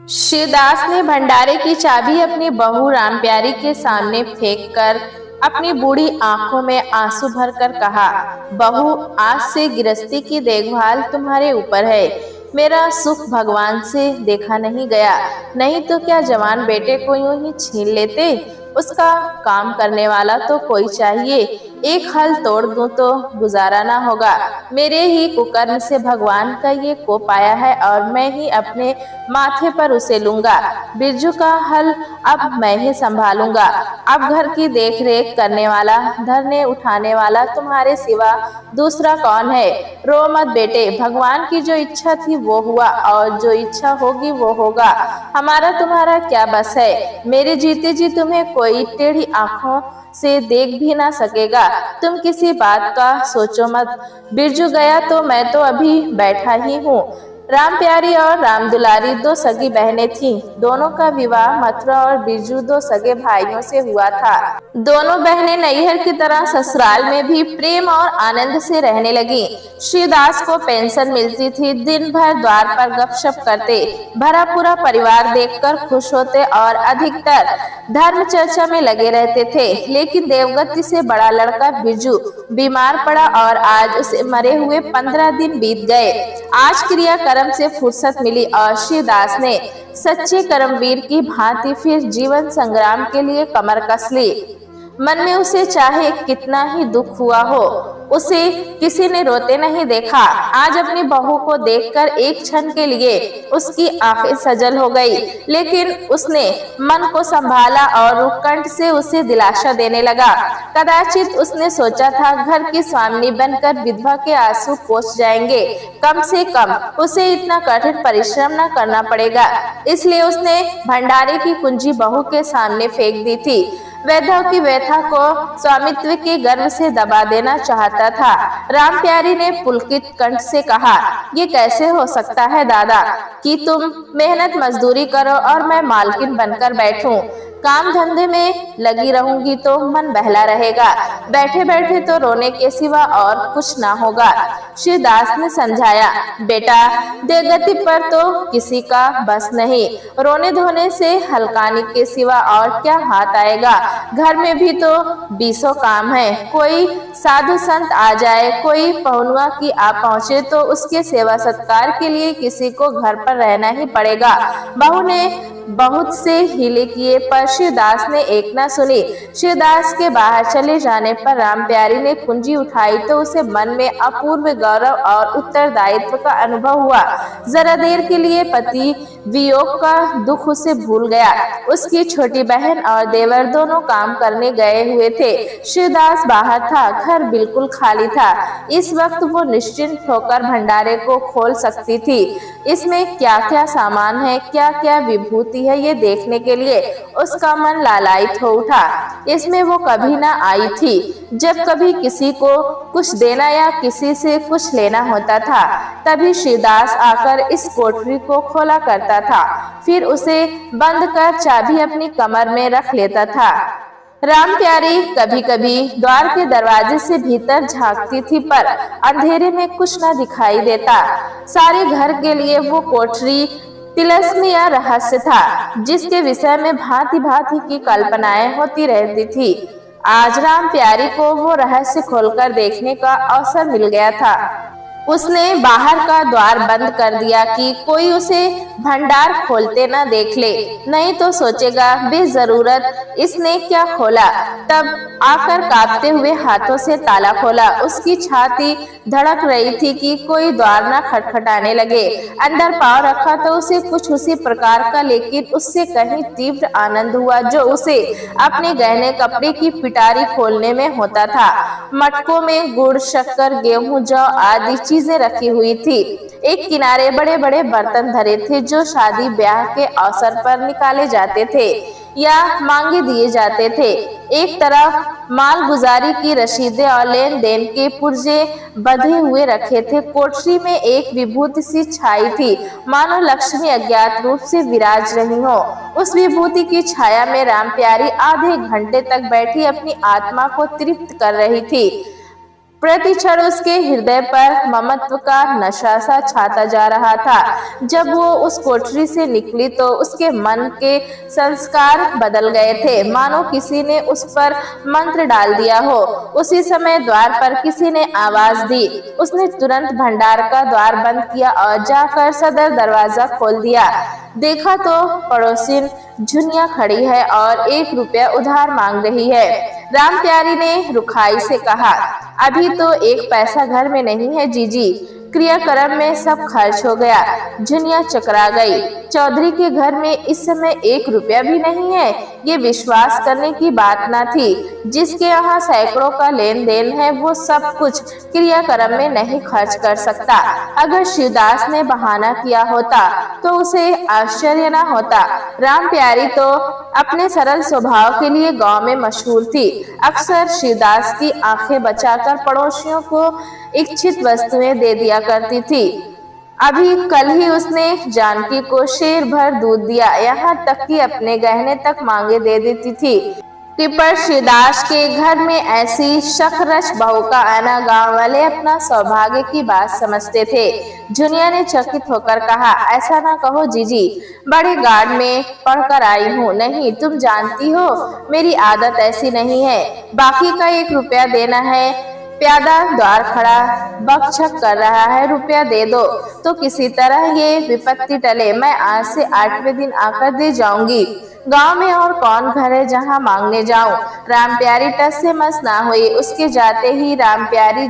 शिवदास ने भंडारे की चाबी अपनी बहू रामप्यारी के सामने फेंक कर अपनी बूढ़ी आंखों में आंसू भरकर कहा, बहू, आज से गृहस्थी की देखभाल तुम्हारे ऊपर है। मेरा सुख भगवान से देखा नहीं गया, नहीं तो क्या जवान बेटे को यूं ही छीन लेते। उसका काम करने वाला तो कोई चाहिए, एक हल तोड़ दूं तो गुजारा ना होगा। मेरे ही कुकर्म से भगवान का ये कोप आया है और मैं ही अपने माथे पर उसे लूंगा। बिरजू का हल अब मैं ही संभालूंगा। अब घर की देख रेख करने वाला, धरने उठाने वाला तुम्हारे सिवा दूसरा कौन है। रो मत बेटे, भगवान की जो इच्छा थी वो हुआ और जो इच्छा होगी वो होगा। हमारा तुम्हारा क्या बस है। मेरे जीते जी तुम्हें कोई टेढ़ी आंखों से देख भी ना सकेगा। तुम किसी बात का सोचो मत। बिरजू गया तो मैं तो अभी बैठा ही हूँ। रामप्यारी और रामदुलारी दो सगी बहनें थीं। दोनों का विवाह मथुरा और बिरजू दो सगे भाइयों से हुआ था। दोनों बहनें नैहर की तरह ससुराल में भी प्रेम और आनंद से रहने लगी। शिवदास को पेंशन मिलती थी। दिन भर द्वार पर गपशप करते, भरा पूरा परिवार देखकर खुश होते और अधिकतर धर्म चर्चा में लगे रहते थे। लेकिन देवगति से बड़ा लड़का बिरजू बीमार पड़ा और आज उसे मरे हुए 15 दिन बीत गए। आज क्रियाकर्म से फुर्सत मिली और शिवदास ने सच्चे कर्मवीर की भांति फिर जीवन संग्राम के लिए कमर कस ली। मन में उसे चाहे कितना ही दुख हुआ हो, उसे किसी ने रोते नहीं देखा। आज अपनी बहू को देखकर एक क्षण के लिए उसकी आंखें सजल हो गई, लेकिन उसने मन को संभाला और उत्कंठ से उसे दिलासा देने लगा। कदाचित उसने सोचा था घर की स्वामिनी बनकर विधवा के आंसू पोंछ जाएंगे। कम से कम उसे इतना कठिन परिश्रम न करना पड़ेगा, इसलिए उसने भंडारे की कुंजी बहू के सामने फेंक दी थी। वैधव की व्यथा को स्वामित्व के गर्व से दबा देना चाहता था। रामप्यारी ने पुलकित कंठ से कहा, ये कैसे हो सकता है दादा कि तुम मेहनत मजदूरी करो और मैं मालकिन बनकर बैठूं। काम धंधे में लगी रहूंगी तो मन बहला रहेगा, बैठे बैठे तो रोने के सिवा और कुछ ना होगा। शिवदास ने समझाया, बेटा, देवगति पर तो किसी का बस नहीं। रोने धोने से हलकानी के सिवा और क्या हाथ आएगा। घर में भी तो 20 काम है। कोई साधु संत आ जाए, कोई पहुनुआ की आ पहुंचे तो उसके सेवा सत्कार के लिए किसी को घर पर रहना ही पड़ेगा। बहू ने बहुत से हीले किए पर शिवदास ने एक न सुनी। शिवदास के बाहर चले जाने पर रामप्यारी ने कुंजी उठाई तो उसे मन में अपूर्व गौरव और उत्तरदायित्व का अनुभव हुआ। जरा देर के लिए पति वियोग का दुख उसे भूल गया। उसकी छोटी बहन और देवर दोनों काम करने गए हुए थे। शिवदास बाहर था, घर बिल्कुल खाली था। इस वक्त वो निश्चिंत होकर भंडारे को खोल सकती थी। इसमें क्या क्या सामान है, क्या क्या विभूति है, ये देखने के लिए उसका मन लालायित हो उठा। इसमें वो कभी ना आई थी। जब कभी किसी को कुछ देना या किसी से कुछ लेना होता था, तभी शिवदास आकर इस कोठरी को खोला करता था, फिर उसे बंद कर चाबी अपनी कमर में रख लेता था। रामप्यारी कभी कभी द्वार के दरवाजे से भीतर झांकती थी, पर अंधेरे में कुछ न दिखाई देता। सारे घर के लिए वो कोठरी तिलस्म या रहस्य था, जिसके विषय में भांति भांति की कल्पनाएं होती रहती थी। आज रामप्यारी को वो रहस्य खोलकर देखने का अवसर मिल गया था। उसने बाहर का द्वार बंद कर दिया कि कोई उसे भंडार खोलते न देख ले, नहीं तो सोचेगा बेजरूरत इसने क्या खोला। तब आकर कांपते हुए हाथों से ताला खोला। उसकी छाती धड़क रही थी कि कोई द्वार न खटखटाने लगे। अंदर पांव रखा तो उसे कुछ उसी प्रकार का, लेकिन उससे कहीं तीव्र आनंद हुआ जो उसे अपने गहने कपड़े की पिटारी खोलने में होता था। मटकों में गुड़, शक्कर, गेहूं, जौ आदि चीजें रखी हुई थी। एक किनारे बड़े बड़े बर्तन धरे थे जो शादी ब्याह के अवसर पर निकाले जाते थे या मांगे दिए जाते थे। एक तरफ मालगुजारी की रसीदें और लेन देन के पुर्जे बंधे हुए रखे थे। कोठरी में एक विभूति सी छाई थी, मानो लक्ष्मी अज्ञात रूप से विराज रही हो। उस विभूति की छाया में रामप्यारी आधे घंटे तक बैठी अपनी आत्मा को तृप्त कर रही थी। प्रति क्षण उसके हृदय पर ममत्व का नशा सा छाता जा रहा था। जब वो उस कोठरी से निकली तो उसके मन के संस्कार बदल गए थे, मानो किसी ने उस पर मंत्र डाल दिया हो। उसी समय द्वार पर किसी ने आवाज दी। उसने तुरंत भंडार का द्वार बंद किया और जाकर सदर दरवाजा खोल दिया। देखा तो पड़ोसिन झुनिया खड़ी है और 1 रुपया उधार मांग रही है। राम प्यारी ने रुखाई से कहा, अभी तो 1 पैसा घर में नहीं है जीजी, क्रियाक्रम में सब खर्च हो गया। झुनिया चकरा गई। चौधरी के घर में इस समय 1 रुपया भी नहीं है, ये विश्वास करने की बात न थी। जिसके यहाँ सैकड़ों का लेन देन है वो सब कुछ क्रियाक्रम में नहीं खर्च कर सकता। अगर शिवदास ने बहाना किया होता तो उसे आश्चर्य न होता। राम प्यारी तो अपने सरल स्वभाव के लिए गांव में मशहूर थी। अक्सर शिवदास की आंखें बचाकर पड़ोसियों को इच्छित वस्तुएं दे दिया करती थी। अभी कल ही उसने जानकी को शेर भर दूध दिया, यहाँ तक कि अपने गहने तक मांगे दे देती थी। टिप्पर शिवदास के घर में ऐसी शखरच बहू का आना गांव वाले अपना सौभाग्य की बात समझते थे। झुनिया ने चकित होकर कहा, ऐसा ना कहो जीजी, बड़े गार्ड में पढ़कर आई हूँ। नहीं, तुम जानती हो मेरी आदत ऐसी नहीं है। बाकी का 1 रुपया देना है। प्यादा द्वार खड़ा बकझक कर रहा है, रुपया दे दो तो किसी तरह ये विपत्ति टले। मैं आज से 8वें दिन आकर दे जाऊंगी। गांव में और कौन घर है जहां मांगने जाऊं। राम प्यारी टस से मस ना हुई। उसके जाते ही राम प्यारी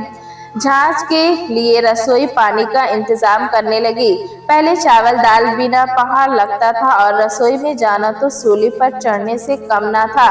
झांझ के लिए रसोई पानी का इंतजाम करने लगी। पहले चावल दाल बिना पहाड़ लगता था और रसोई में जाना तो सूली पर चढ़ने से कम ना था।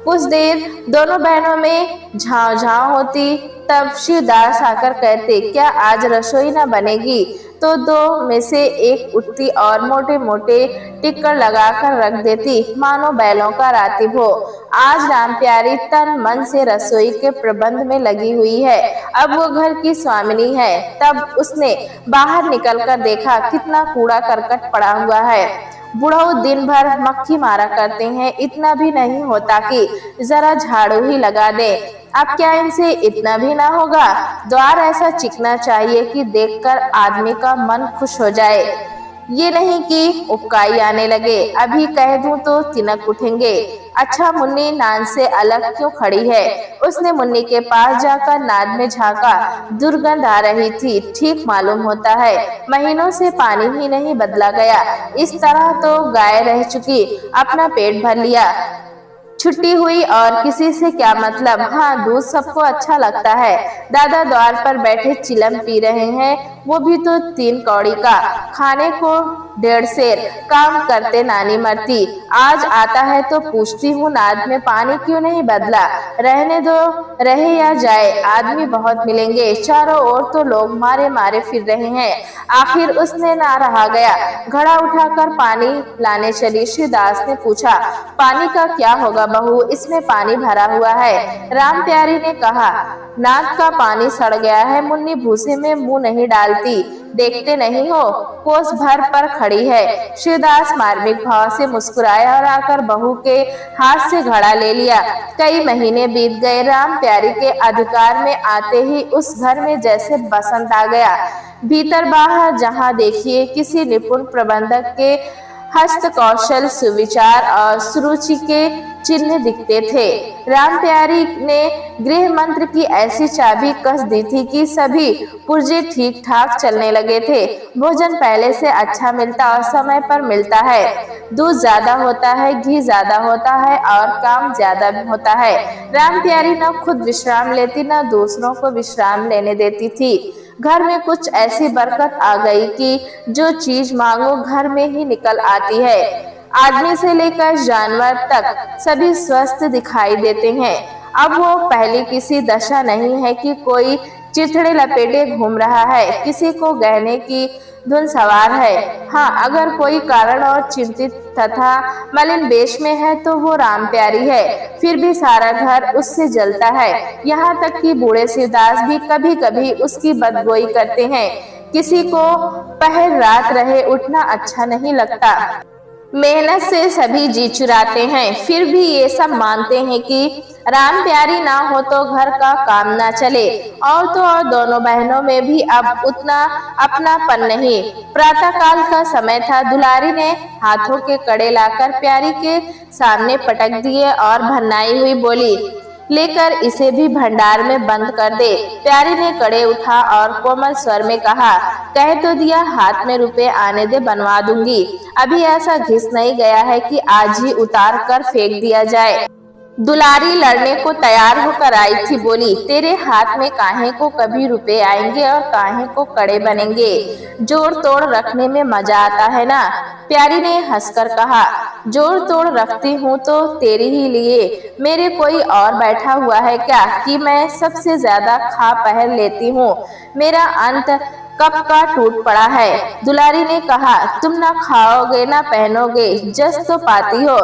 कुछ देर दोनों बहनों में झाँव झाँव होती, तब शिवदास आकर कहते, क्या आज रसोई न बनेगी? तो 2 में से एक उठती और मोटे मोटे टिक्कर लगाकर रख देती, मानो बैलों का रातिब हो। आज राम प्यारी तन मन से रसोई के प्रबंध में लगी हुई है। अब वो घर की स्वामिनी है। तब उसने बाहर निकलकर देखा, कितना कूड़ा करकट पड़ा हुआ है। बुढ़ऊ दिन भर मक्खी मारा करते हैं, इतना भी नहीं होता कि जरा झाड़ू ही लगा दे। अब क्या इनसे इतना भी ना होगा? द्वार ऐसा चिकना चाहिए कि देखकर आदमी का मन खुश हो जाए, ये नहीं कि उबकाई आने लगे। अभी कह दूं तो तिनक उठेंगे। अच्छा मुन्नी नान से अलग क्यों खड़ी है? उसने मुन्नी के पास जाकर नाद में झांका। दुर्गंध आ रही थी। ठीक मालूम होता है महीनों से पानी ही नहीं बदला गया। इस तरह तो गाय रह चुकी, अपना पेट भर लिया। छुट्टी हुई और किसी से क्या मतलब। हाँ, दूध सबको अच्छा लगता है। दादा द्वार पर बैठे चिलम पी रहे हैं, वो भी तो 3 कौड़ी का। खाने को 1.5 सेर, काम करते नानी मरती। आज आता है तो पूछती हूँ, नाद में पानी क्यों नहीं बदला? रहने दो, रहे या जाए, आदमी बहुत मिलेंगे। चारों ओर तो लोग मारे मारे फिर रहे हैं। आखिर उसने ना रहा गया, घड़ा उठाकर पानी लाने चली। शिवदास ने पूछा, पानी का क्या होगा बहू? इसमें पानी भरा हुआ है। राम प्यारी ने कहा, नाक का पानी सड़ गया है। मुन्नी भूसे में मुंह नहीं डालती, देखते नहीं हो, कोस भर पर खड़ी है। शिवदास मार्मिक भाव से मुस्कुराया और आकर बहू के हाथ से घड़ा ले लिया। कई महीने बीत गए। राम प्यारी के अधिकार में आते ही उस घर में जैसे बसंत आ गया। भीतर बाहर जहाँ देखिए किसी निपुण प्रबंधक के हस्त कौशल, सुविचार और सुरुचि के चिन्ह दिखते थे। राम प्यारी ने गृह मंत्र की ऐसी चाबी कस दी थी कि सभी पुर्जे ठीक ठाक चलने लगे थे। भोजन पहले से अच्छा मिलता और समय पर मिलता है। दूध ज्यादा होता है, घी ज्यादा होता है और काम ज्यादा होता है। राम प्यारी न खुद विश्राम लेती, न दूसरों को विश्राम लेने देती थी। घर में कुछ ऐसी बरकत आ गई कि जो चीज मांगो घर में ही निकल आती है। आदमी से लेकर जानवर तक सभी स्वस्थ दिखाई देते हैं। अब वो पहली किसी दशा नहीं है कि कोई चिथड़े लपेटे घूम रहा है, किसी को गहने की धुन सवार है। हाँ, अगर कोई कारण और चिंतित तथा मलिन वेश में है तो वो राम प्यारी है। फिर भी सारा घर उससे जलता है। यहाँ तक कि बूढ़े शिवदास भी कभी कभी उसकी बदगोई करते हैं। किसी को पहर रात रहे उठना अच्छा नहीं लगता। मेहनत से सभी जी चुराते हैं, फिर भी ये सब मानते हैं कि राम प्यारी ना हो तो घर का काम ना चले। और तो और दोनों बहनों में भी अब उतना अपनापन नहीं। प्रातःकाल का समय था। दुलारी ने हाथों के कड़े लाकर प्यारी के सामने पटक दिए और भन्नाई हुई बोली, लेकर इसे भी भंडार में बंद कर दे। प्यारी ने कड़े उठा और कोमल स्वर में कहा, कह तो दिया, हाथ में रुपए आने दे, बनवा दूंगी। अभी ऐसा घिस नहीं गया है कि आज ही उतार कर फेंक दिया जाए। दुलारी लड़ने को तैयार होकर आई थी। बोली, तेरे हाथ में काहे को कभी रुपए आएंगे और काहे को कड़े बनेंगे। जोड़ तोड़ रखने में मजा आता है ना। प्यारी ने हंसकर कहा, जोड़ तोड़ रखती हूँ तो तेरे ही लिए, मेरे कोई और बैठा हुआ है क्या कि मैं सबसे ज्यादा खा पहन लेती हूँ। मेरा अंत कब का टूट पड़ा है। दुलारी ने कहा, तुम ना खाओगे ना पहनोगे, जस तो पाती हो।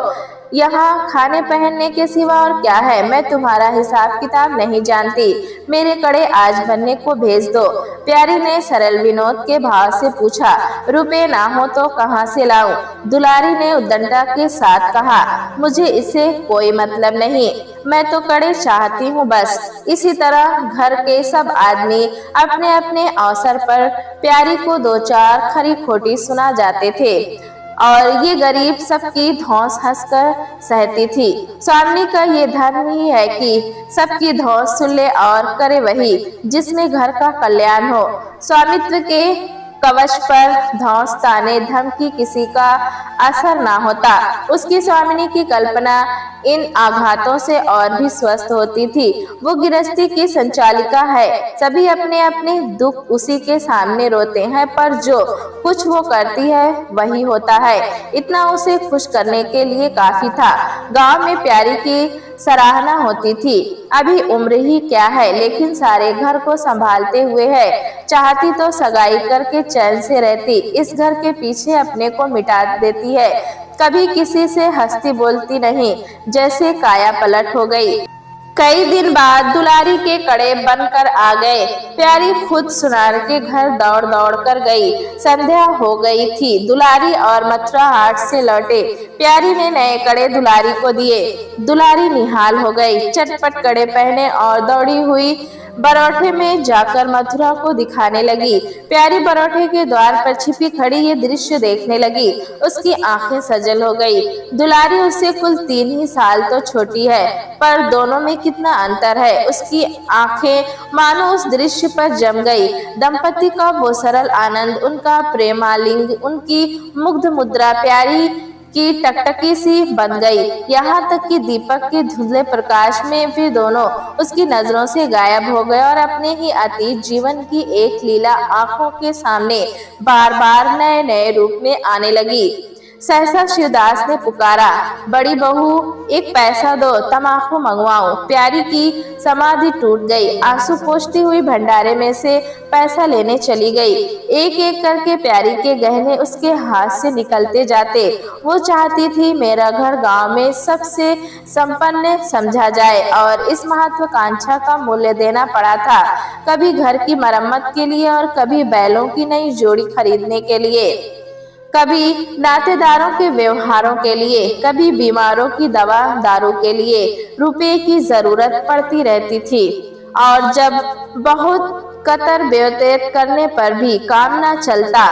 यहाँ खाने पहनने के सिवा और क्या है। मैं तुम्हारा हिसाब किताब नहीं जानती। मेरे कड़े आज बनने को भेज दो। प्यारी ने सरल विनोद के भाव से पूछा, रुपए ना हो तो कहाँ से लाऊं। दुलारी ने उद्दंडता के साथ कहा, मुझे इससे कोई मतलब नहीं, मैं तो कड़े चाहती हूँ बस। इसी तरह घर के सब आदमी अपने अपने अवसर पर प्यारी को दो चार खरी खोटी सुना जाते थे और ये गरीब सबकी धौंस हंसकर सहती थी। स्वामी का ये धर्म ही है कि सबकी धौंस सुन ले और करे वही जिसमें घर का कल्याण हो। स्वामित्व के कवच पर धौंस ताने धर्म की किसी का असर ना होता। उसकी स्वामिनी की कल्पना इन आघातों से और भी स्वस्थ होती थी। वो गृहस्थी की संचालिका है। सभी अपने अपने दुख उसी के सामने रोते हैं, पर जो कुछ वो करती है वही होता है। इतना उसे खुश करने के लिए काफी था। गांव में प्यारी की सराहना होती थी। अभी उम्र ही क्या है, लेकिन सारे घर को संभालते हुए है। चाहती तो सगाई करके चैन से रहती। इस घर के पीछे अपने को मिटा देती है। कभी किसी से हंसती बोलती नहीं, जैसे काया पलट हो गई। कई दिन बाद दुलारी के कड़े बनकर आ गए। प्यारी खुद सुनार के घर दौड़ दौड़ कर गई। संध्या हो गई थी। दुलारी और मथुरा हाट से लौटे। प्यारी ने नए कड़े दुलारी को दिए। दुलारी निहाल हो गई। चटपट कड़े पहने और दौड़ी हुई बरौठे में जाकर मथुरा को दिखाने लगी। प्यारी बरौठे के द्वार पर छिपी खड़ी ये दृश्य देखने लगी। उसकी आंखें सजल हो गई। दुलारी उससे कुल 3 ही साल तो छोटी है, पर दोनों में कितना अंतर है। उसकी आंखें मानो उस दृश्य पर जम गई। दंपति का वो सरल आनंद, उनका प्रेमालिंग, उनकी मुग्ध मुद्रा प्यारी की टकटकी सी बन गई। यहाँ तक कि दीपक के धुंधले प्रकाश में भी दोनों उसकी नजरों से गायब हो गए और अपने ही अतीत जीवन की एक लीला आंखों के सामने बार बार नए नए रूप में आने लगी। सहसा शिवदास ने पुकारा, बड़ी बहू, एक पैसा दो, तमाकू मंगवाऊं। प्यारी की समाधि टूट गई। आंसू पोंछती हुई भंडारे में से पैसा लेने चली गई। एक एक करके प्यारी के गहने उसके हाथ से निकलते जाते। वो चाहती थी मेरा घर गांव में सबसे संपन्न समझा जाए और इस महत्वाकांक्षा का मूल्य देना पड़ा था। कभी घर की मरम्मत के लिए और कभी बैलों की नई जोड़ी खरीदने के लिए, कभी नातेदारों के व्यवहारों के लिए, कभी बीमारों की दवा दारू के लिए रुपए की जरूरत पड़ती रहती थी। और जब बहुत कतर व्यतीत करने पर भी काम न चलता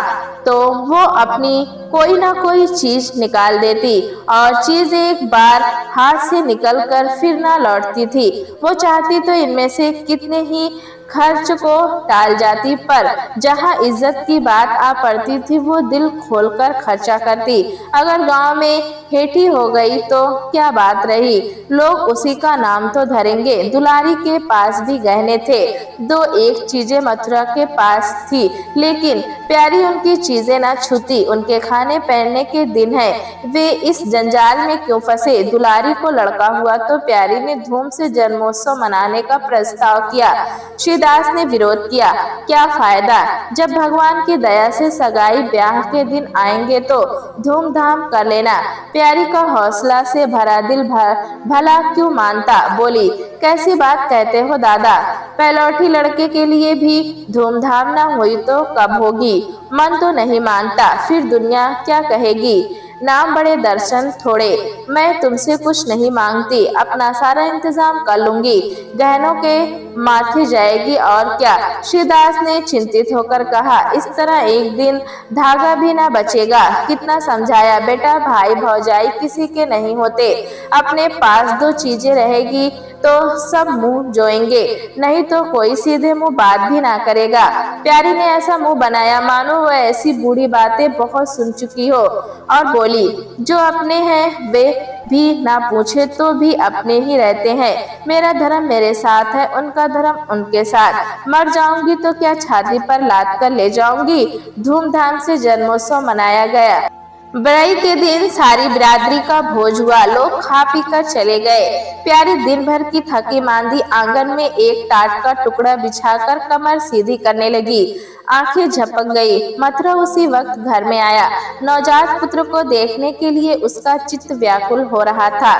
तो वो अपनी कोई ना कोई चीज निकाल देती और चीज एक बार हाथ से निकलकर फिर ना लौटती थी। वो चाहती तो इनमें से कितने ही खर्च को टाल जाती, पर जहाँ इज्जत की बात आ पड़ती थी वो दिल खोलकर खर्चा करती। अगर गांव में हेठी हो गई तो क्या बात रही, लोग उसी का नाम तो धरेंगे। दुलारी के पास भी गहने थे। 2 एक चीजें मथुरा के पास थी, लेकिन प्यारी उनकी चीजें न छूती। उनके खाने पहनने के दिन है, वे इस जंजाल में क्यों फंसे। दुलारी को लड़का हुआ तो प्यारी ने धूम से जन्मोत्सव मनाने का प्रस्ताव किया। शिवदास ने विरोध किया। क्या फायदा, जब भगवान की दया से सगाई ब्याह के दिन आएंगे तो धूमधाम कर लेना। प्यारी का हौसला से भरा दिल भला क्यों मानता। बोली, कैसी बात कहते हो दादा, पहलौठी लड़के के लिए भी धूमधाम न हुई तो कब होगी। मन तो नहीं मानता, फिर दुनिया क्या कहेगी। नाम बड़े दर्शन थोड़े। मैं तुमसे कुछ नहीं मांगती, अपना सारा इंतजाम कर लूंगी, गहनों के माथे जाएगी और क्या। शिवदास ने चिंतित होकर कहा, इस तरह एक दिन धागा भी ना बचेगा। कितना समझाया बेटा, भाई भौजाई किसी के नहीं होते, अपने पास दो चीजें रहेगी तो सब मुंह जोएंगे, नहीं तो कोई सीधे मुंह बात भी ना करेगा। प्यारी ने ऐसा मुंह बनाया मानो वह ऐसी बूढ़ी बातें बहुत सुन चुकी हो और बोली, जो अपने हैं वे भी ना पूछे तो भी अपने ही रहते हैं। मेरा धर्म मेरे साथ है, उनका धर्म उनके साथ। मर जाऊंगी तो क्या छाती पर लाद कर ले जाऊंगी। धूमधाम से जन्मोत्सव मनाया गया। बड़ाई के दिन सारी बिरादरी का भोज हुआ, लोग खा पी कर चले गए। प्यारी दिन भर की थकी मांदी आंगन में एक टाट का टुकड़ा बिछाकर कमर सीधी करने लगी। आंखें झपक गई। मथुरा उसी वक्त घर में आया। नवजात पुत्र को देखने के लिए उसका चित्त व्याकुल हो रहा था।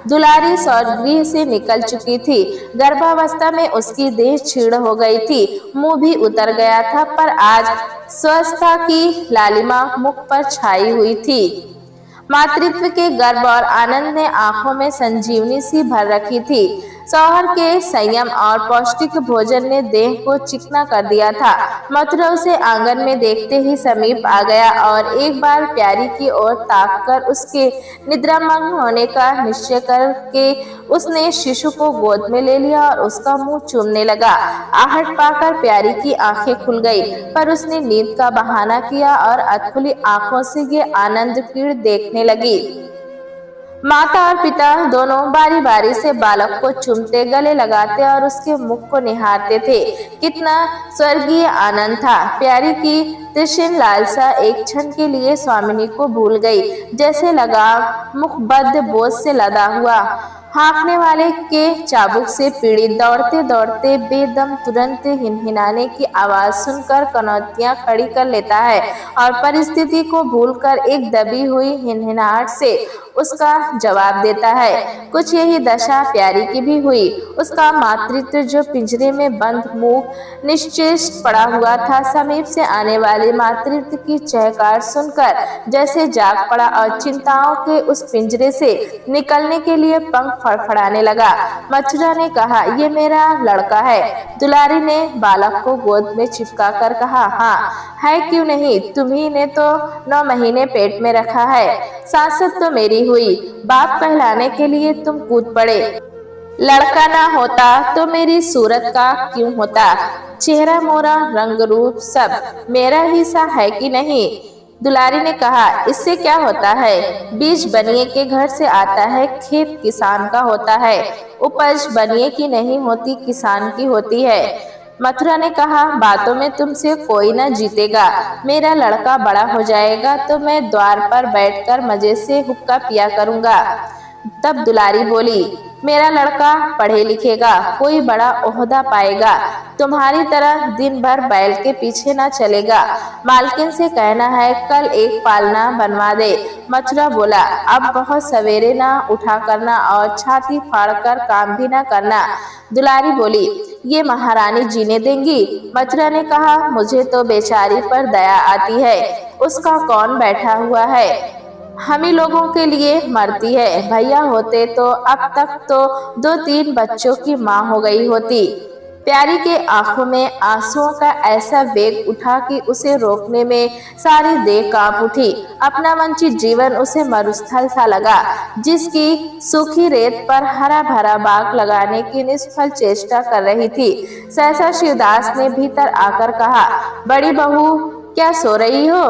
दुलारी स्वर्गगृह से निकल चुकी थी। गर्भावस्था में उसकी देह क्षीण हो गई थी, मुंह भी उतर गया था, पर आज स्वस्थता की लालिमा मुख पर छाई हुई थी। मातृत्व के गर्व और आनंद ने आंखों में संजीवनी सी भर रखी थी। शौहर के संयम और पौष्टिक भोजन ने देह को चिकना कर दिया था। मथुरा उसे आंगन में देखते ही समीप आ गया और एक बार प्यारी की ओर ताककर उसके निद्रामग्न होने का निश्चय करके उसने शिशु को गोद में ले लिया और उसका मुंह चूमने लगा। आहट पाकर प्यारी की आंखें खुल गई, पर उसने नींद का बहाना किया और अधखुली आंखों से ये आनंद पीड़ देखने लगी। माता और पिता दोनों बारी बारी से बालक को चूमते, गले लगाते और उसके मुख को निहारते थे। कितना स्वर्गीय आनंद था। प्यारी की तृष्ण लालसा एक क्षण के लिए स्वामिनी को भूल गई। जैसे लगा मुखबद्ध बोझ से लदा हुआ हाँकने वाले के चाबुक से पीड़ित दौड़ते दौड़ते बेदम तुरंत हिनहिनाने की आवाज सुनकर कनौतियां खड़ी कर लेता है और परिस्थिति को भूलकर एक दबी हुई हिनहिनाहट से उसका जवाब देता है। कुछ यही दशा प्यारी की भी हुई। उसका मातृत्व जो पिंजरे में बंद मुंह निश्चेष्ट पड़ा हुआ था, समीप से आने वाले मातृत्व की चहकार सुनकर जैसे जाग पड़ा और चिंताओं के उस पिंजरे से निकलने के लिए पंख फड़फड़ाने लगा। मथुरा ने कहा, ये मेरा लड़का है। दुलारी ने बालक को गोद में चिपका कर कहा, हाँ है, क्यों नहीं, तुम्ही ने तो 9 महीने पेट में रखा है। सांसद तो मेरी हुई, बाप कहलाने के लिए तुम कूद पड़े। लड़का ना होता तो मेरी सूरत का क्यों होता। चेहरा मोरा, रंग रूप सब मेरा ही सा है कि नहीं। दुलारी ने कहा, इससे क्या होता है। बीज बनिए के घर से आता है, खेत किसान का होता है। उपज बनिए की नहीं होती, किसान की होती है। मथुरा ने कहा, बातों में तुमसे कोई न जीतेगा। मेरा लड़का बड़ा हो जाएगा तो मैं द्वार पर बैठकर मजे से हुक्का पिया करूंगा। तब दुलारी बोली, मेरा लड़का पढ़े लिखेगा, कोई बड़ा ओहदा पाएगा, तुम्हारी तरह दिन भर बैल के पीछे ना चलेगा। मालकिन से कहना है कल एक पालना बनवा दे। मथुरा बोला, अब बहुत सवेरे ना उठा करना और छाती फाड़कर काम भी ना करना। दुलारी बोली, ये महारानी जीने देंगी। मथुरा ने कहा, मुझे तो बेचारी पर दया आती है, उसका कौन बैठा हुआ है, हम ही लोगों के लिए मरती है। भैया होते तो अब तक तो 2-3 बच्चों की माँ हो गई होती। प्यारी के आंखों में आंसुओं का ऐसा वेग उठा कि उसे रोकने में सारी देह कांप उठी। अपना वंचित जीवन उसे मरुस्थल सा लगा, जिसकी सूखी रेत पर हरा भरा बाग लगाने की निष्फल चेष्टा कर रही थी। सहसा शिवदास ने भीतर आकर कहा, बड़ी बहू क्या सो रही हो।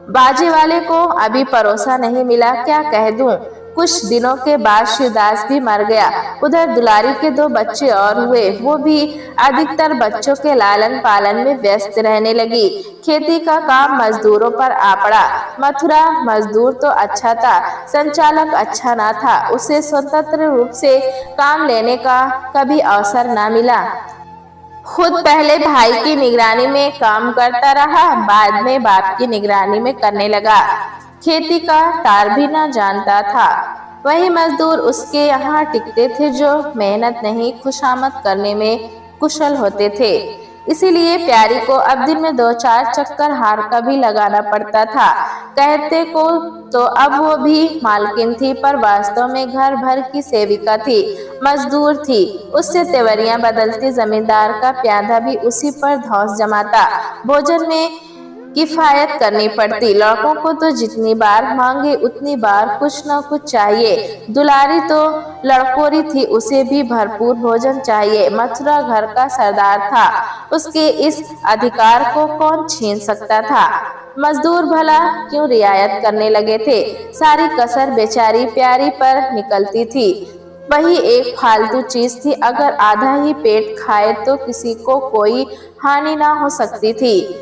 बाजे वाले को अभी परोसा नहीं मिला, क्या कह दूं। कुछ दिनों के बाद शिवदास भी मर गया। उधर दुलारी के 2 बच्चे और हुए, वो भी अधिकतर बच्चों के लालन पालन में व्यस्त रहने लगी। खेती का काम मजदूरों पर आ पड़ा। मथुरा मजदूर तो अच्छा था, संचालक अच्छा ना था। उसे स्वतंत्र रूप से काम लेने का कभी अवसर ना मिला। खुद पहले भाई की निगरानी में काम करता रहा, बाद में बाप की निगरानी में करने लगा। खेती का तार भी न जानता था। वही मजदूर उसके यहाँ टिकते थे जो मेहनत नहीं खुशामद करने में कुशल होते थे। इसीलिए प्यारी को अब दिन में 2-4 चक्कर हार का भी लगाना पड़ता था। कहते को तो अब वो भी मालकिन थी, पर वास्तव में घर भर की सेविका थी, मजदूर थी। उससे तेवरियां बदलती, जमींदार का प्यादा भी उसी पर धौंस जमाता। भोजन में किफायत करनी पड़ती। लड़कों को तो जितनी बार मांगे उतनी बार कुछ न कुछ चाहिए। दुलारी तो लड़कोरी थी, उसे भी भरपूर भोजन चाहिए। मथुरा घर का सरदार था, उसके इस अधिकार को कौन छीन सकता था। मजदूर भला क्यों रियायत करने लगे थे। सारी कसर बेचारी प्यारी पर निकलती थी। वही एक फालतू चीज थी, अगर आधा ही पेट खाए तो किसी को कोई हानि ना हो सकती थी।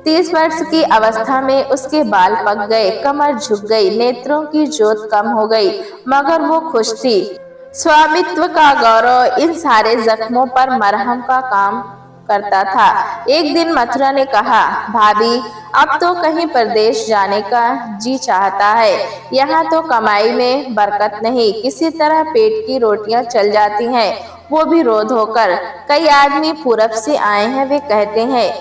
30 वर्ष की अवस्था में उसके बाल पक गए, कमर झुक गई, नेत्रों की जोत कम हो गई, मगर वो खुश थी। स्वामित्व का गौरव इन सारे जख्मों पर मरहम का काम करता था। एक दिन मथुरा ने कहा, भाभी अब तो कहीं परदेश जाने का जी चाहता है। यहाँ तो कमाई में बरकत नहीं, किसी तरह पेट की रोटियां चल जाती हैं, वो भी रोज होकर। कई आदमी पूरब से आए हैं, वे कहते हैं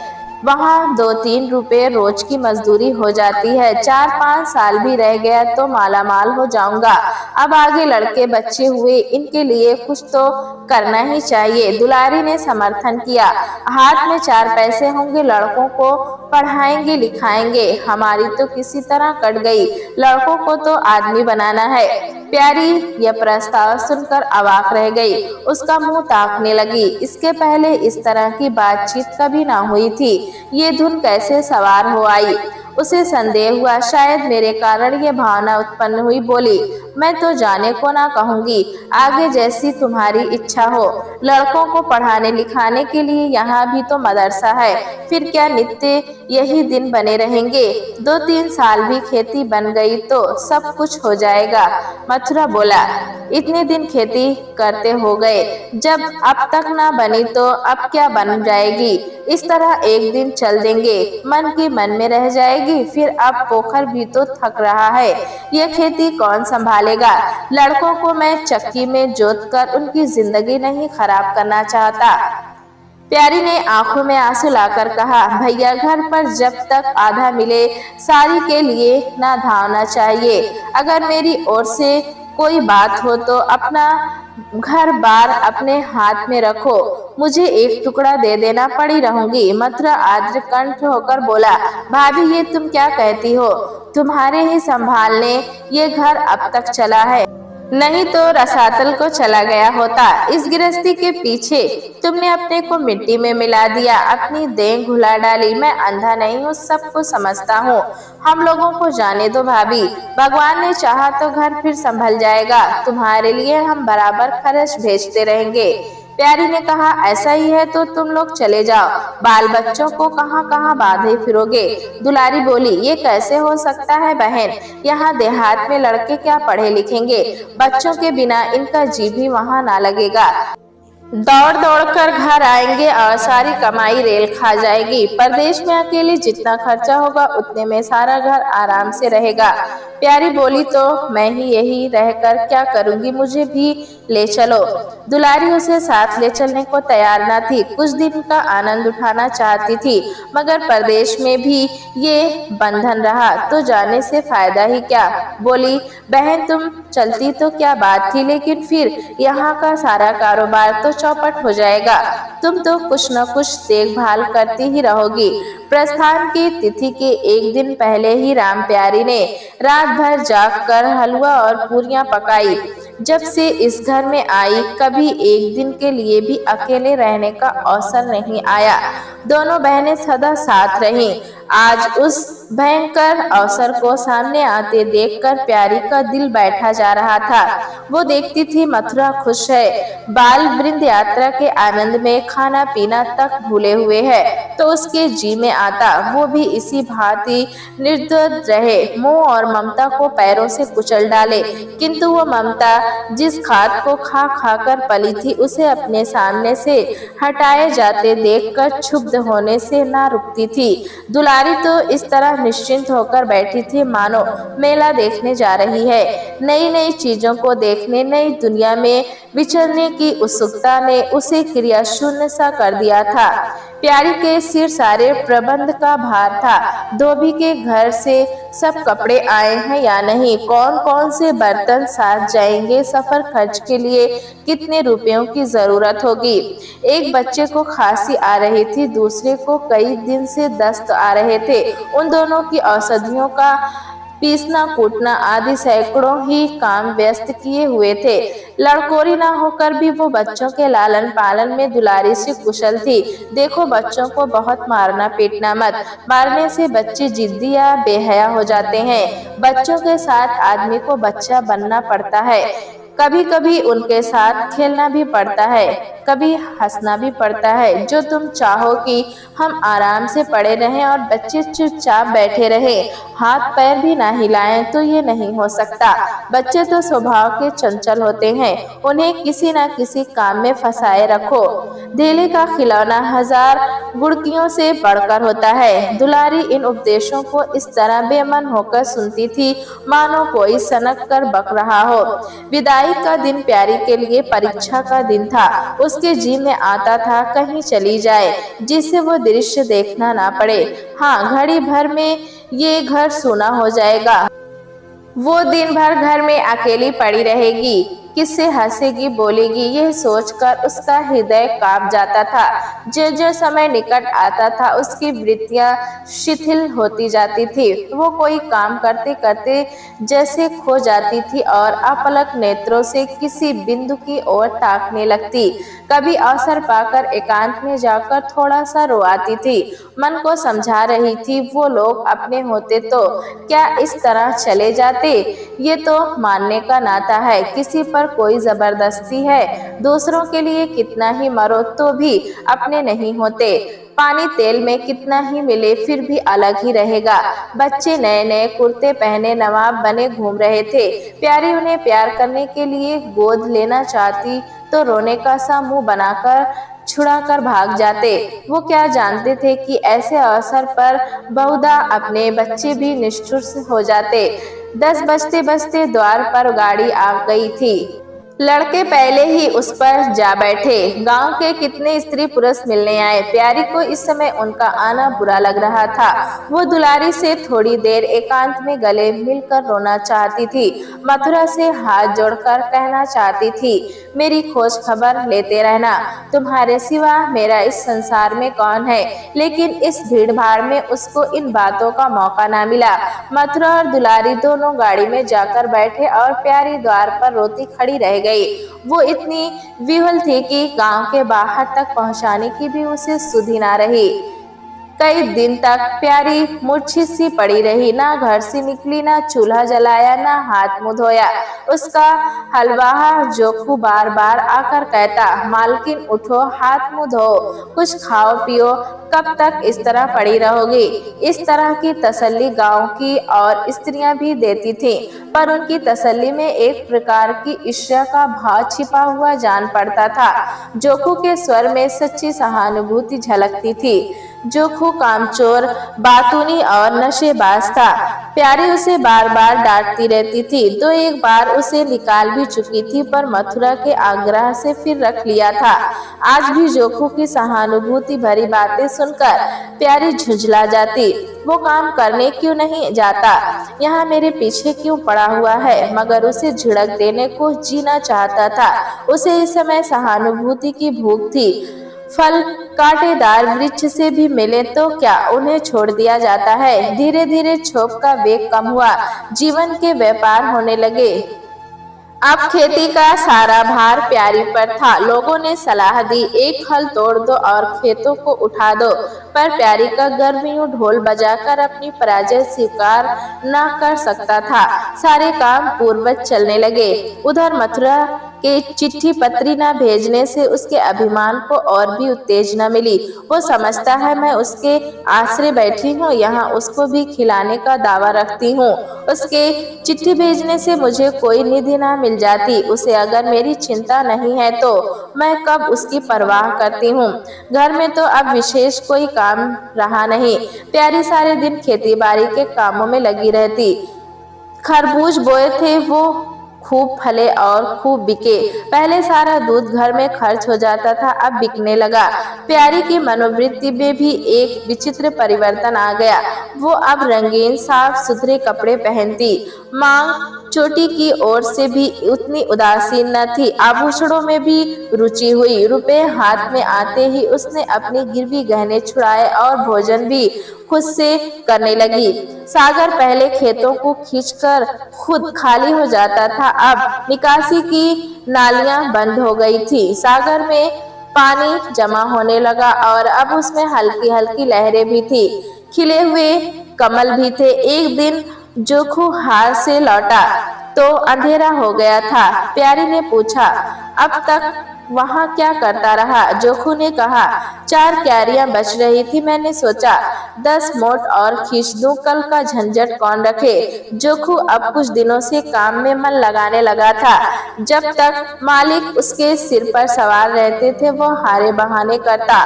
वहाँ 2-3 रुपए रोज की मजदूरी हो जाती है। 4-5 साल भी रह गया तो मालामाल हो जाऊंगा। अब आगे लड़के बच्चे हुए, इनके लिए कुछ तो करना ही चाहिए। दुलारी ने समर्थन किया। हाथ में 4 पैसे होंगे, लड़कों को पढ़ाएंगे लिखाएंगे। हमारी तो किसी तरह कट गई, लड़कों को तो आदमी बनाना है। प्यारी यह प्रस्ताव सुनकर अवाक रह गई, उसका मुंह ताकने लगी। इसके पहले इस तरह की बातचीत कभी ना हुई थी। ये धुन कैसे सवार हो आई, उसे संदेह हुआ। शायद मेरे कारण ये भावना उत्पन्न हुई। बोली, मैं तो जाने को ना कहूंगी, आगे जैसी तुम्हारी इच्छा हो। लड़कों को पढ़ाने लिखाने के लिए यहाँ भी तो मदरसा है, फिर क्या नित्य यही दिन बने रहेंगे। 2-3 साल भी खेती बन गई तो सब कुछ हो जाएगा। मथुरा बोला, इतने दिन खेती करते हो गए, जब अब तक ना बनी तो अब क्या बन जाएगी। इस तरह एक दिन चल देंगे, मन की मन में रह जाएगी। फिर अब पोखर भी तो थक रहा है, ये खेती कौन संभालेगा। लड़कों को मैं चक्की में जोत कर उनकी जिंदगी नहीं खराब करना चाहता। प्यारी ने आंखों में आंसू लाकर कहा, भैया घर पर जब तक आधा मिले सारी के लिए ना धावना चाहिए। अगर मेरी ओर से कोई बात हो तो अपना घर बार अपने हाथ में रखो, मुझे एक टुकड़ा दे देना, पड़ी रहूंगी। मथुरा आद्र कंठ होकर बोला, भाभी ये तुम क्या कहती हो। तुम्हारे ही संभालने ये घर अब तक चला है, नहीं तो रसातल को चला गया होता। इस गृहस्थी के पीछे तुमने अपने को मिट्टी में मिला दिया, अपनी देह घुला डाली। मैं अंधा नहीं हूँ, सबको समझता हूँ। हम लोगों को जाने दो भाभी, भगवान ने चाहा तो घर फिर संभल जाएगा। तुम्हारे लिए हम बराबर खर्च भेजते रहेंगे। प्यारी ने कहा, ऐसा ही है तो तुम लोग चले जाओ, बाल बच्चों को कहाँ कहाँ बांधे फिरोगे। दुलारी बोली, ये कैसे हो सकता है बहन, यहाँ देहात में लड़के क्या पढ़े लिखेंगे, बच्चों के बिना इनका जी भी वहाँ ना लगेगा। दौड़ दौड़ कर घर आएंगे और सारी कमाई रेल खा जाएगी। परदेश में अकेले जितना खर्चा होगा उतने में सारा घर आराम से रहेगा। प्यारी बोली, तो मैं ही यही रहकर क्या करूंगी, मुझे भी ले चलो। दुलारी उसे साथ ले चलने को तैयार न थी। कुछ दिन का आनंद उठाना चाहती थी, मगर परदेश में भी ये बंधन रहा तो जाने से फायदा ही क्या। बोली, बहन तुम चलती तो क्या बात थी, लेकिन फिर यहाँ का सारा कारोबार तो चौपट हो जाएगा। तुम तो कुछ न कुछ देखभाल करती ही रहोगी। प्रस्थान की तिथि के एक दिन पहले ही राम प्यारी ने रात भर जागकर हलवा और पूरियां पकाई। जब से इस घर में आई, कभी एक दिन के लिए भी अकेले रहने का अवसर नहीं आया। दोनों बहनें सदा साथ रहीं। आज उस भयंकर अवसर को सामने आते देखकर प्यारी का दिल बैठा जा रहा था। वो देखती थी मथुरा खुश है, बाल वृंद यात्रा के आनंद में खाना पीना तक भूले हुए है, तो उसके जी में आता वो भी इसी भांति निर्द्वंद रहे, मोह और ममता को पैरों से कुचल डाले। किंतु वो ममता जिस खाद को खा खा कर पली थी, उसे अपने सामने से हटाए जाते देखकर क्षुब्ध होने से ना रुकती थी। दुलारी दुलारी तो इस तरह निश्चिंत होकर बैठी थी मानो मेला देखने जा रही है। नई नई चीजों को देखने, नई दुनिया में विचरने की उत्सुकता ने उसे क्रिया शून्य सा कर दिया था। प्यारी के सिर सारे प्रबंध का भार था। धोबी के घर से सब कपड़े आए हैं या नहीं, कौन कौन से बर्तन साथ जाएंगे, सफर खर्च के लिए कितने रुपयों की जरूरत होगी। एक बच्चे को खांसी आ रही थी, दूसरे को कई दिन से दस्त आ रहे थे। उन दोनों की औषधियों का पीसना कूटना आदि सैकड़ों ही काम व्यस्त किए हुए थे। लड़कोरी न होकर भी वो बच्चों के लालन पालन में दुलारी से कुशल थी। देखो, बच्चों को बहुत मारना पीटना मत, मारने से बच्चे जिद्दी या बेहया हो जाते हैं। बच्चों के साथ आदमी को बच्चा बनना पड़ता है, कभी कभी उनके साथ खेलना भी पड़ता है, कभी हंसना भी पड़ता है। जो तुम चाहो कि हम आराम से पड़े रहें और बच्चे चुपचाप बैठे रहें, हाथ पैर भी ना हिलाएं, तो ये नहीं हो सकता। बच्चे तो स्वभाव के चंचल होते हैं, उन्हें किसी न किसी काम में फंसाए रखो। धेले का खिलौना हजार गुड़कियों से बढ़कर होता है। दुलारी इन उपदेशों को इस तरह बेमन होकर सुनती थी मानो कोई सनक कर बक रहा हो। विदाई का दिन प्यारी के लिए परीक्षा का दिन था। उसके जी में आता था कहीं चली जाए, जिससे वो दृश्य देखना ना पड़े। हाँ, घड़ी भर में ये घर सूना हो जाएगा। वो दिन भर घर में अकेली पड़ी रहेगी, किससे हंसेगी बोलेगी, यह सोचकर उसका हृदय कांप जाता था। जो जो समय निकट आता था उसकी वृत्तियां शिथिल होती जाती थी। वो कोई काम करते करते जैसे खो जाती थी और अपलक नेत्रों से किसी बिंदु की ओर ताकने लगती। कभी अवसर पाकर एकांत में जाकर थोड़ा सा रोआती थी। मन को समझा रही थी वो लोग अपने होते तो क्या इस तरह चले जाते। ये तो मानने का नाता है, किसी पर कोई जबरदस्ती है। दूसरों के लिए कितना ही मरो तो भी अपने नहीं होते। पानी तेल में कितना ही मिले फिर भी अलग ही रहेगा। बच्चे नए नए कुर्ते पहने नवाब बने घूम रहे थे। प्यारी उन्हें प्यार करने के लिए गोद लेना चाहती तो रोने का सा मुंह बनाकर छुड़ा कर भाग जाते। वो क्या जानते थे कि ऐसे अवसर पर बहुधा अपने बच्चे भी निष्ठुर हो जाते। 10 बजते बजते द्वार पर गाड़ी आ गई थी। लड़के पहले ही उस पर जा बैठे। गांव के कितने स्त्री पुरुष मिलने आए। प्यारी को इस समय उनका आना बुरा लग रहा था। वो दुलारी से थोड़ी देर एकांत में गले मिलकर रोना चाहती थी। मथुरा से हाथ जोड़कर कहना चाहती थी, मेरी खोज खबर लेते रहना, तुम्हारे सिवा मेरा इस संसार में कौन है। लेकिन इस भीड़ भाड़ में उसको इन बातों का मौका न मिला। मथुरा और दुलारी दोनों गाड़ी में जाकर बैठे और प्यारी द्वार पर रोती खड़ी रह गई। वो इतनी विह्वल थी कि गांव के बाहर तक पहुंचाने की भी उसे सुधि ना रही। कई दिन तक प्यारी मूर्छित सी पड़ी रही, ना घर से निकली, ना चूल्हा जलाया, ना हाथ मुंह धोया। उसका हलवाहा जोखू बार बार आकर कहता, मालकिन उठो, हाथ मुंह धो, कुछ खाओ पियो, कब तक इस तरह पड़ी रहोगी। इस तरह की तसल्ली गांव की और स्त्रियां भी देती थीं, पर उनकी तसल्ली में एक प्रकार की ईर्ष्या का भाव छिपा हुआ जान पड़ता था। जोखू के स्वर में सच्ची सहानुभूति झलकती थी। जोखू कामचोर, बातूनी और नशेबाज था। प्यारी उसे बार बार डांटती रहती थी, तो एक बार उसे निकाल भी चुकी थी, पर मथुरा के आग्रह से फिर रख लिया था। आज भी जोखू की सहानुभूति भरी बातें सुनकर प्यारी झुंझला जाती। वो काम करने क्यों नहीं जाता, यहाँ मेरे पीछे क्यों पड़ा हुआ है। मगर उसे झिड़क देने को जीना चाहता था। उसे इस समय सहानुभूति की भूख थी। फल कांटेदार वृक्ष से भी मिले तो क्या उन्हें छोड़ दिया जाता है। धीरे धीरे क्षोभ का वेग कम हुआ, जीवन के व्यापार होने लगे। अब खेती का सारा भार प्यारी पर था। लोगों ने सलाह दी, एक हल तोड़ दो और खेतों को उठा दो, पर प्यारी का गर्व यूं ढोल बजाकर अपनी पराजय स्वीकार न कर सकता था। सारे काम पूर्ववत चलने लगे। उधर मथुरा कि चिट्ठी पत्री न भेजने से उसके अभिमान को और भी उत्तेजना मिली। वो समझता है मैं उसके आश्रय बैठी हूँ, यहाँ उसको भी खिलाने का दावा रखती हूँ। उसके चिट्ठी भेजने से मुझे कोई निधि न मिल जाती। उसे अगर मेरी चिंता नहीं है तो मैं कब उसकी परवाह करती हूँ। घर में तो अब विशेष कोई काम रहा नहीं। प्यारी सारे दिन खेती बाड़ी के कामों में लगी रहती। खरबूज बोए थे, वो खूब फले और खूब बिके। पहले सारा दूध घर में खर्च हो जाता था, अब बिकने लगा। प्यारी की मनोवृत्ति में भी एक विचित्र परिवर्तन आ गया। वो अब रंगीन साफ सुथरे कपड़े पहनती। मांग चोटी की ओर से भी उतनी उदासीन न थी। आभूषणों में भी रुचि हुई। रुपए हाथ में आते ही उसने अपनी गिरवी गहने छुड़ाए और भोजन भी खुद से करने लगी। सागर पहले खेतों को खींचकर खुद खाली हो जाता था, अब निकासी की नालियां बंद हो गई थी। सागर में पानी जमा होने लगा और अब उसमें हल्की हल्की लहरें भी थी। खिले हुए कमल भी थे। एक दिन जोखू हार से लौटा तो अंधेरा हो गया था। प्यारी ने पूछा, अब तक वहाँ क्या करता रहा? जोखू ने कहा, 4 क्यारियां बच रही थी, मैंने सोचा 10 मोट और खींच दूं, कल का झंझट कौन रखे। जोखू अब कुछ दिनों से काम में मन लगाने लगा था। जब तक मालिक उसके सिर पर सवार रहते थे वो हारे बहाने करता।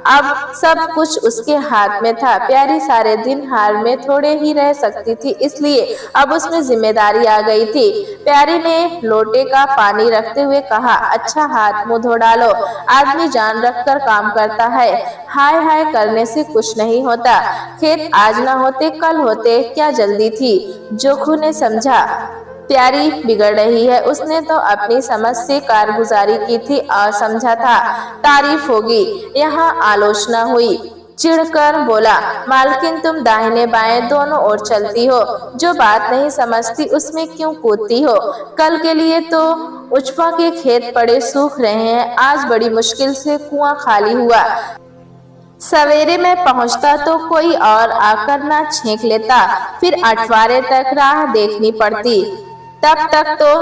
अब सब कुछ उसके हाथ में था। प्यारी सारे दिन हार में थोड़े ही रह सकती थी, इसलिए अब उसमें जिम्मेदारी आ गई थी। प्यारी ने लोटे का पानी रखते हुए कहा, अच्छा हाथ मुंह धो डालो, आदमी जान रखकर काम करता है, हाय हाय करने से कुछ नहीं होता। खेत आज न होते कल होते, क्या जल्दी थी। जोखू ने समझा प्यारी बिगड़ रही है। उसने तो अपनी समझ से कारगुजारी की थी और समझा था तारीफ होगी। यहाँ आलोचना हुई। चिढ़कर बोला, मालकिन तुम दाहिने बाएं दोनों ओर चलती हो, जो बात नहीं समझती उसमें क्यों कूदती हो। कल के लिए तो उचपा के खेत पड़े सूख रहे हैं, आज बड़ी मुश्किल से कुआं खाली हुआ। सवेरे में पहुंचता तो कोई और आकर ना छींक लेता, फिर अठवारे तक राह देखनी पड़ती। तब तक तो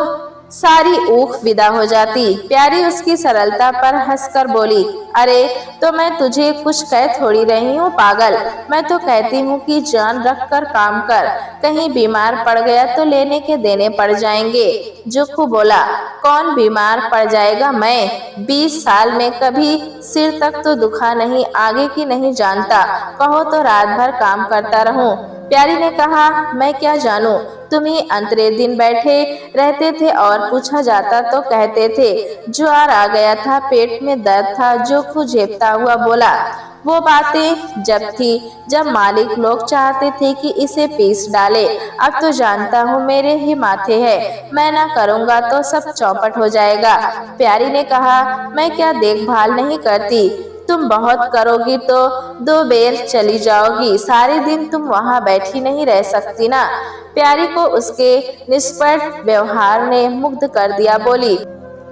सारी ऊख विदा हो जाती। प्यारी उसकी सरलता पर हंसकर बोली, अरे तो मैं तुझे कुछ कह थोड़ी रही हूँ पागल, मैं तो कहती हूँ कि जान रख कर काम कर, कहीं बीमार पड़ गया तो लेने के देने पड़ जाएंगे। जोखू बोला, कौन बीमार पड़ जाएगा? मैं 20 साल में कभी सिर तक तो दुखा नहीं, आगे की नहीं जानता, कहो तो रात भर काम करता रहूं। प्यारी ने कहा, मैं क्या जानूं, तुम ही अंतरे दिन बैठे रहते थे और पूछा जाता तो कहते थे ज्वार आ गया था, पेट में दर्द था। जोखू झेपता हुआ बोला, वो बातें जब थी जब मालिक लोग चाहते थे कि इसे पीस डाले, अब तो जानता हूँ मेरे ही माथे है, मैं ना करूँगा तो सब चौपट हो जाएगा। प्यारी ने कहा, मैं क्या देखभाल नहीं करती, तुम बहुत करोगी तो 2 बेर चली जाओगी, सारे दिन तुम वहाँ बैठी नहीं रह सकती ना। प्यारी को उसके निष्पट व्यवहार ने मुग्ध कर दिया। बोली,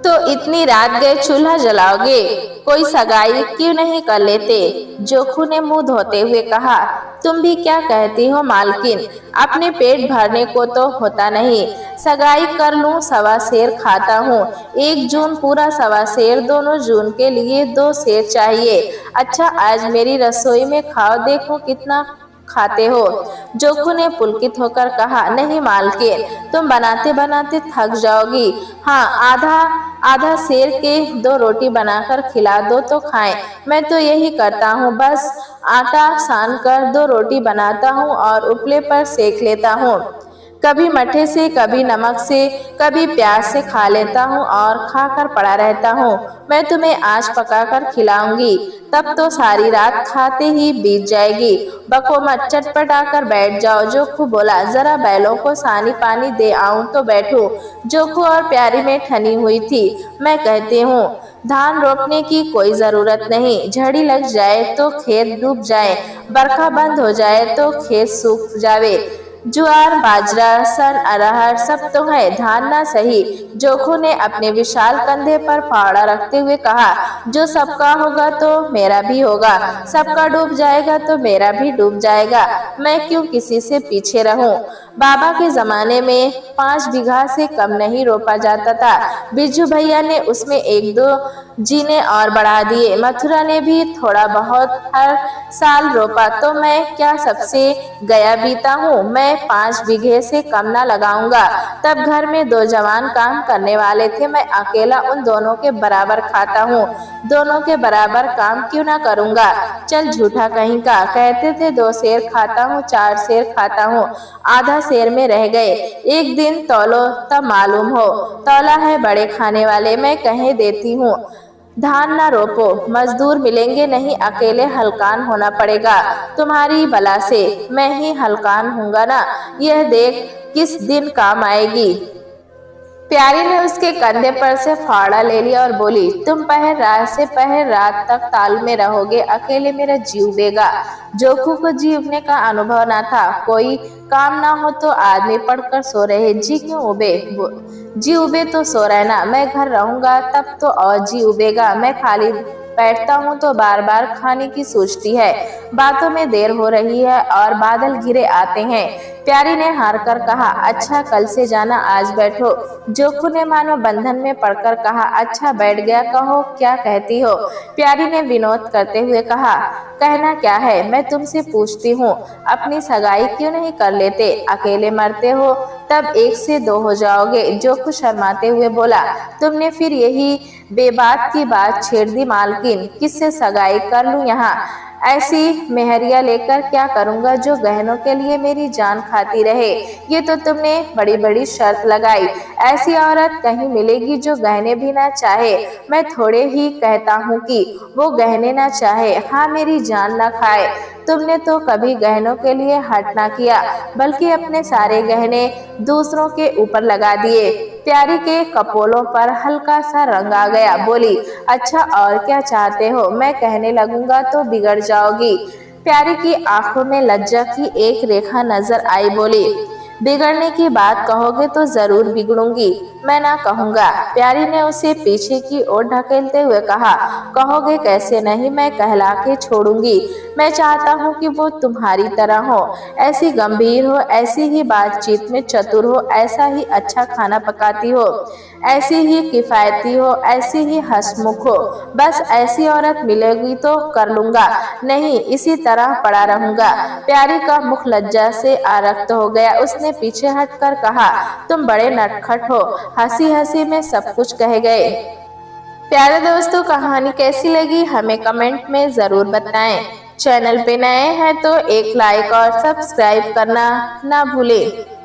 तो इतनी रात गए चूल्हा जलाओगे, कोई सगाई क्यों नहीं कर लेते? जोखू ने मुंह धोते हुए कहा, तुम भी क्या कहती हो मालकिन, अपने पेट भरने को तो होता नहीं, सगाई कर लूं, 1.25 सेर खाता हूँ, 1 जून पूरा 1.25 सेर, दोनों जून के लिए 2 सेर चाहिए। अच्छा आज मेरी रसोई में खाओ, देखो कितना खाते हो। जोखू ने पुलकित होकर कहा, नहीं मालकिन, तुम बनाते बनाते थक जाओगी, हाँ आधा सेर के 2 रोटी बनाकर खिला दो तो खाएं। मैं तो यही करता हूँ, बस आटा सान कर 2 रोटी बनाता हूँ और उपले पर सेक लेता हूँ, कभी मठे से, कभी नमक से, कभी प्याज से खा लेता हूँ और खाकर पड़ा रहता हूँ। मैं तुम्हें आज पकाकर खिलाऊंगी, तब तो सारी रात खाते ही बीत जाएगी। बको मत, चटपट आकर बैठ जाओ। जोखू बोला, जरा बैलों को सानी पानी दे आऊं तो बैठूं। जोखू और प्यारी में ठनी हुई थी। मैं कहती हूँ धान रोपने की कोई जरूरत नहीं, झड़ी लग जाए तो खेत डूब जाए, बरखा बंद हो जाए तो खेत सूख जावे, ज्वार, बाजरा, सन, अरहर सब तो है, धान ना सही। जोखू ने अपने विशाल कंधे पर फावड़ा रखते हुए कहा, जो सबका होगा तो मेरा भी होगा, सबका डूब जाएगा तो मेरा भी डूब जाएगा, मैं क्यों किसी से पीछे रहूं। बाबा के जमाने में 5 बीघा से कम नहीं रोपा जाता था। बिरजू भैया ने उसमें 1-2 जीने और बढ़ा दिए। मथुरा ने भी थोड़ा बहुत हर साल रोपा, तो मैं क्या सबसे गया बीता हूँ। मैं 5 बीघे से कम ना लगाऊंगा। तब घर में 2 जवान काम करने वाले थे, मैं अकेला उन दोनों के बराबर खाता हूँ, दोनों के बराबर काम क्यों ना करूँगा। चल झूठा कहीं का, कहते थे 2 सेर खाता हूँ, 4 सेर खाता हूँ, आधा सेर में रह गए। एक दिन तौलो तब मालूम हो, तौला है बड़े खाने वाले, मैं कह देती हूँ धान ना रोपो, मजदूर मिलेंगे नहीं, अकेले हलकान होना पड़ेगा। तुम्हारी बला से मैं ही हलकान हूँगा ना, यह देख किस दिन काम आएगी। प्यारी ने उसके कंधे पर से फावड़ा ले लिया और बोली, तुम पहर रात से पहर रात तक ताल में रहोगे, अकेले मेरा जीव उबेगा। जोखू को जी उबने का अनुभव ना था। कोई काम ना हो तो आदमी पड़कर सो रहे, जी क्यों उबे। जी उबे तो सो रहना, मैं घर रहूंगा तब तो और जी उबेगा। मैं खाली बैठता हूँ तो बार बार खाने की सोचती है। बातों में देर हो रही है और बादल घिरे आते हैं। प्यारी ने हार कर कहा, अच्छा कल से जाना, आज बैठो। जोखू ने मानो बंधन में पड़कर कहा, अच्छा बैठ गया, कहो क्या कहती हो। प्यारी ने विनोद करते हुए कहा, कहना क्या है, मैं तुमसे पूछती हूँ, अपनी सगाई क्यों नहीं कर लेते। अकेले मरते हो तब 1 से 2 हो जाओगे। जोखू शर्माते हुए बोला, तुमने फिर यही बेबात की बात छेड़ दी मालकिन, किससे सगाई कर लूं यहाँ। ऐसी मेहरिया लेकर क्या करूंगा जो गहनों के लिए मेरी जान खाती रहे। ये तो तुमने बड़ी बड़ी शर्त लगाई। ऐसी औरत कहीं मिलेगी जो गहने भी ना चाहे। मैं थोड़े ही कहता हूँ कि वो गहने ना चाहे, हाँ मेरी जान ना खाए। तुमने तो कभी गहनों के लिए हट ना किया, बल्कि अपने सारे गहने दूसरों के ऊपर लगा दिए। प्यारी के कपोलों पर हल्का सा रंग आ गया। बोली, अच्छा और क्या चाहते हो, मैं कहने लगूंगा तो बिगड़ जाओगी। प्यारी की आंखों में लज्जा की एक रेखा नजर आई। बोली, बिगड़ने की बात कहोगे तो जरूर बिगड़ूंगी, मैं ना कहूँगा। प्यारी ने उसे पीछे की ओर ढकेलते हुए कहा, कहोगे कैसे नहीं, मैं कहला के छोड़ूंगी। मैं चाहता हूँ कि वो तुम्हारी तरह हो, ऐसी गंभीर हो, ऐसी ही बातचीत में चतुर हो, ऐसा ही अच्छा खाना पकाती हो, ऐसी ही किफायती हो, ऐसी ही हंसमुख हो। बस ऐसी औरत मिलेगी तो कर लूंगा, नहीं इसी तरह पड़ा रहूंगा। प्यारी का मुख लज्जा से आरक्त हो गया। उसने पीछे हटकर कहा, तुम बड़े नटखट हो, हंसी हंसी में सब कुछ कह गए। प्यारे दोस्तों, कहानी कैसी लगी हमें कमेंट में जरूर बताएं। चैनल पे नए हैं तो एक लाइक और सब्सक्राइब करना ना भूलें।